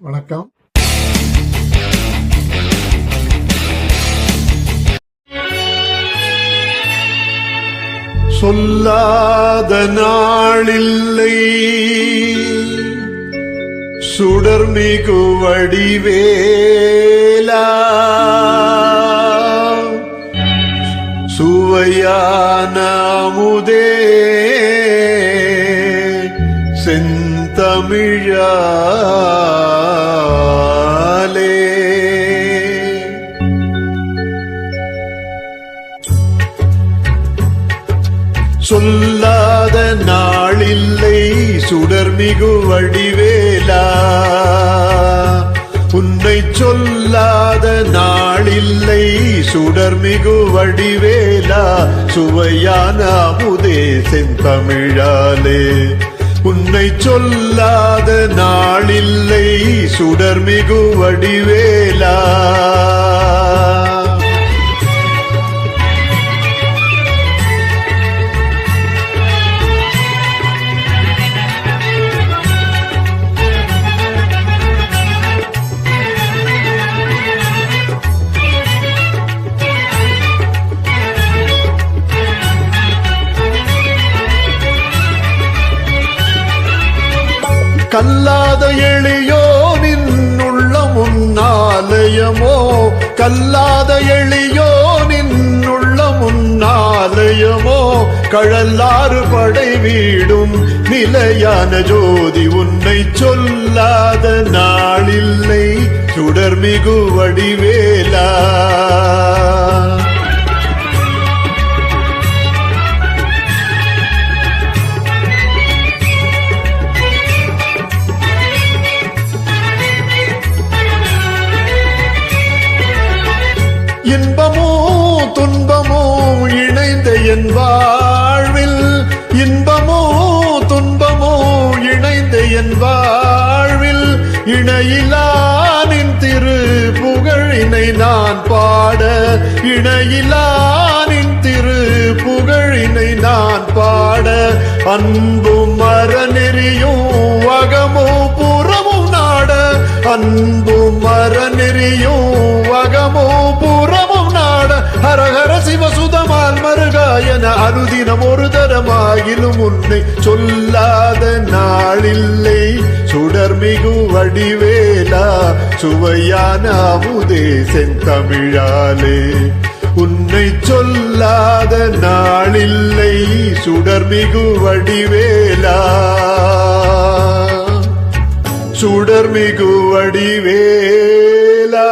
வணக்கம். சொல்லாத நாளில்லை சுடர்மிகு வடிவேலா, சுவையான அமுதே செந்தமிழாலே. சொல்லாத நாளில்லை சுடர்மிகு வடிவேலா, உன்னை சொல்லாத நாளில்லை சுடர்மிகு வடிவேலா, சுவையான அமுதே செந்தமிழாலே. உன்னை சொல்லாத நாளில்லை சுடர்மிகு வடிவேலா. கல்லாத எளியோனின் உள்ளம் உன்னாலயமோ, கல்லாத எளியோனின் உள்ளம் உன்னாலயமோ, கழல்லாறு படை வீடும் நிலையான ஜோதி. உன்னை சொல்லாத நாளில்லை சுடர்மிகு வடிவேலா. இன்பமோ துன்பமோ இணைந்த என் வாழ்வில், இன்பமோ துன்பமோ இணைந்த என் வாழ்வில், இணையிலானின் திரு புகழினை நான் பாட, இணையிலானின் திரு புகழினை நான் பாட, அன்பும் அறநெறியும் அகமோ புறமும் நாட, அன்பும் அறநெறியும் அகமோ புறமும் நாட, ஹரஹர சிவசுதமால் மருகாயன அனுதினம் ஒரு தரமாகிலும் உன்னை சொல்லாத நாளில்லை சுடர்மிகு வடிவேலா, சுவையான அமுதே செந்தமிழாலே. உன்னை சொல்லாத நாளில்லை சுடர்மிகு வடிவேலா, சுடர்மிகு வடிவேலா.